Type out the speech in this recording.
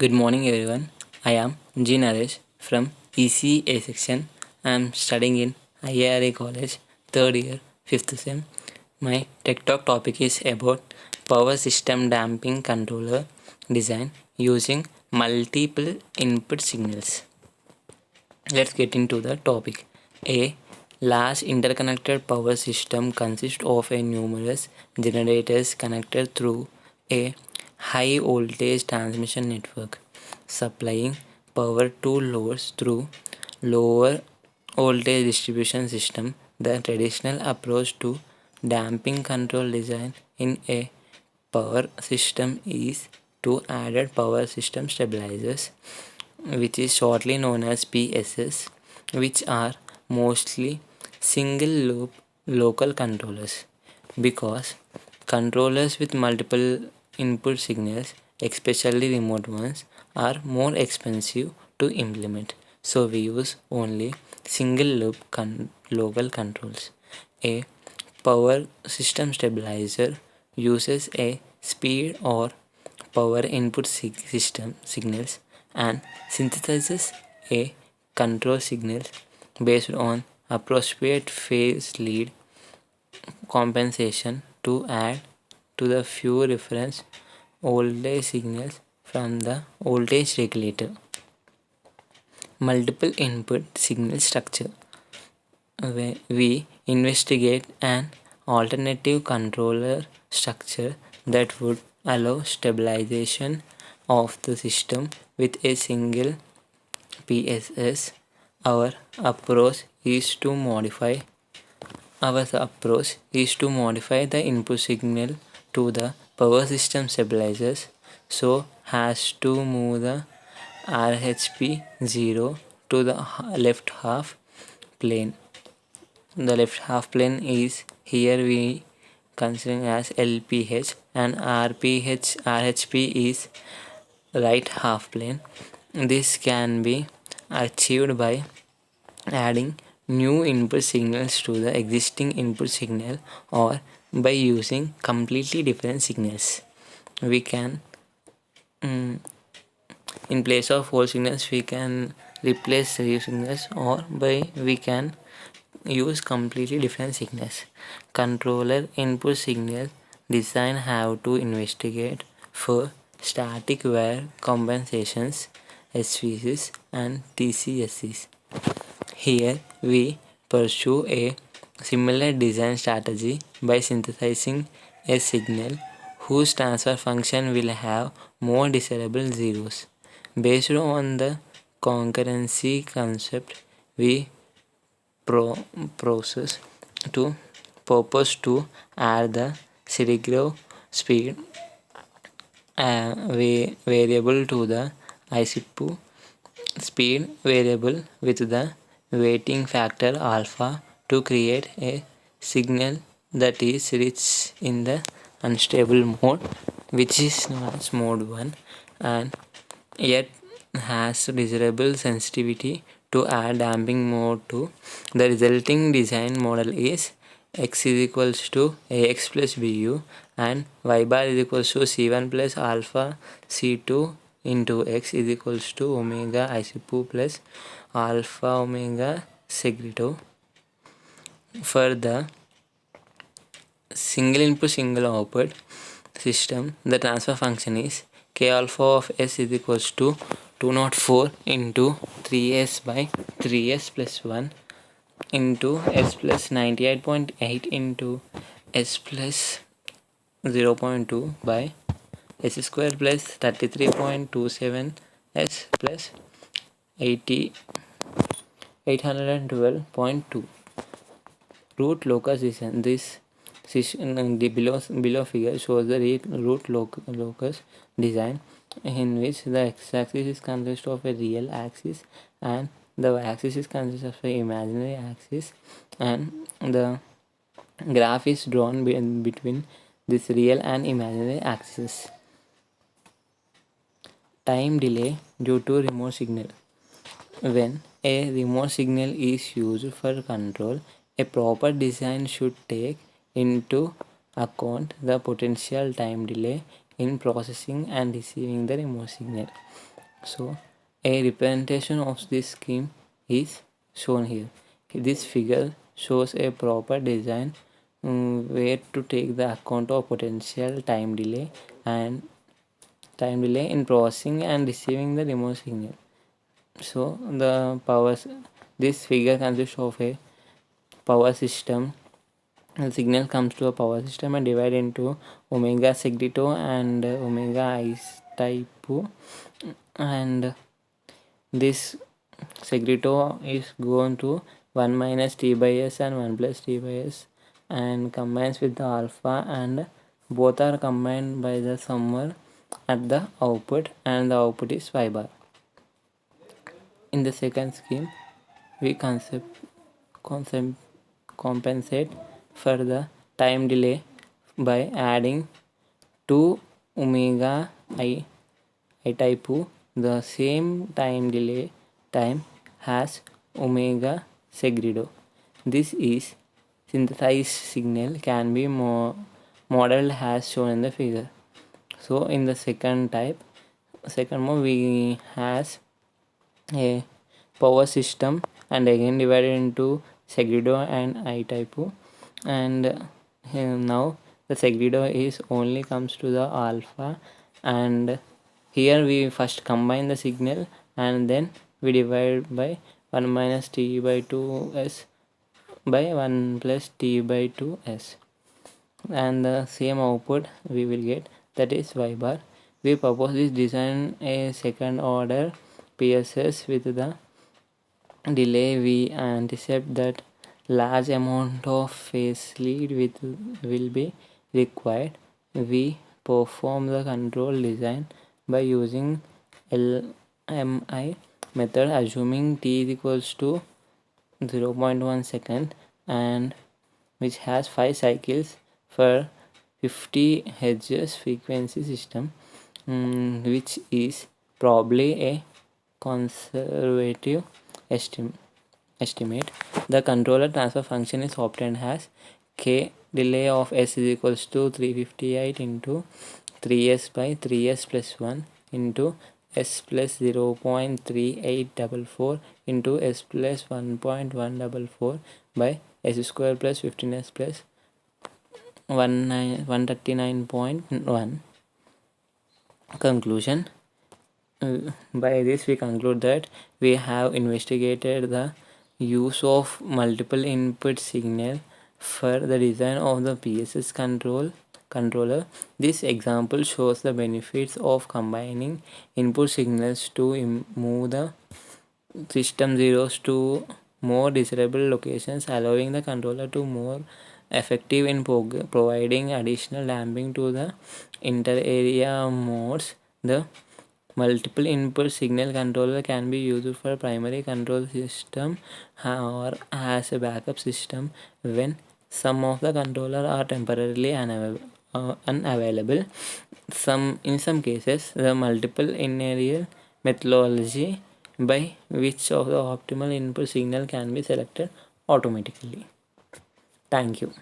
Good morning, everyone. I am G. Naresh from ECA section. I am studying in IARA College, third year, fifth sem. My Tech Talk topic is about power system damping controller design using multiple input signals. Let's get into the topic. A large interconnected power system consists of a numerous generators connected through a high voltage transmission network, supplying power to loads through lower voltage distribution system. The traditional approach to damping control design in a power system is to added power system stabilizers, which is shortly known as PSS, which are mostly single loop local controllers, because controllers with multiple input signals, especially remote ones, are more expensive to implement. So we use only single loop local controls. A power system stabilizer uses a speed or power input system signals and synthesizes a control signal based on appropriate phase lead compensation to add to the few reference voltage signals from the voltage regulator. Multiple input signal structure. We investigate an alternative controller structure that would allow stabilization of the system with a single PSS. Our approach is to modify the input signal to the power system stabilizers so as to move the RHP 0 to the left half plane. The left half plane is here we considering as LPH, and RHP is right half plane. This can be achieved by adding new input signals to the existing input signal or by using completely different signals. We can in place of whole signals we can replace three signals, or by we can use completely different signals. Controller input signal design have to investigate for static wire compensations, SVCs and TCSCs. Here we pursue a similar design strategy by synthesizing a signal whose transfer function will have more desirable zeros. Based on the concurrency concept, we propose to add the Seregrove speed variable to the ICPU speed variable with the weighting factor alpha to create a signal that is rich in the unstable mode, which is known as mode 1, and yet has desirable sensitivity to add damping mode 2. The resulting design model is x is equals to ax plus bu and y bar is equals to c1 plus alpha c2 into x is equals to omega ICPU plus alpha omega Seregrove. For the single input single output system, the transfer function is k alpha of s is equals to 204 into 3s by 3s plus 1 into s plus 98.8 into s plus 0.2 by s square plus 33.27 s plus 812.2. Root locus design. This the below figure shows the root locus design, in which the x-axis is consist of a real axis and the y-axis is consist of an imaginary axis, and the graph is drawn between this real and imaginary axis. Time delay due to remote signal. When a remote signal is used for control, a proper design should take into account the potential time delay in processing and receiving the remote signal. So a representation of this scheme is shown here. This figure shows a proper design where to take the account of potential time delay in processing and receiving the remote signal. So this figure consists of a power system. The signal comes to a power system and divided into omega segrito and omega I type, and this segrito is going to 1 minus t by s and 1 plus t by s and combines with the alpha, and both are combined by the summer at the output, and the output is y bar. In the second scheme, we compensate for the time delay by adding 2 omega I type. The same time delay time has omega segredo. This is synthesized signal can be modeled as shown in the figure. So in the second mode, we has a power system and again divided into segredo and I type, and now the segredo is only comes to the alpha, and here we first combine the signal and then we divide by 1 minus t by 2s by 1 plus t by 2s, and the same output we will get, that is y bar. We propose this design a second order PSS with the delay. We anticipate that large amount of phase lead will be required. We perform the control design by using LMI method, assuming t is equals to 0.1 second and which has 5 cycles for 50 Hz frequency system, which is probably a conservative estimate. The controller transfer function is obtained as k delay of s is equals to 358 into 3s by 3s plus 1 into s plus 0.3844 into s plus 1.144 by s square plus 15s plus 139.1. Conclusion. By this we conclude that we have investigated the use of multiple input signal for the design of the PSS controller. This example shows the benefits of combining input signals to move the system zeros to more desirable locations, allowing the controller to more effective in providing additional damping to the inter-area modes. The multiple input signal controller can be used for primary control system or as a backup system when some of the controller are temporarily unavailable. In some cases, the multiple in-area methodology by which of the optimal input signal can be selected automatically. Thank you.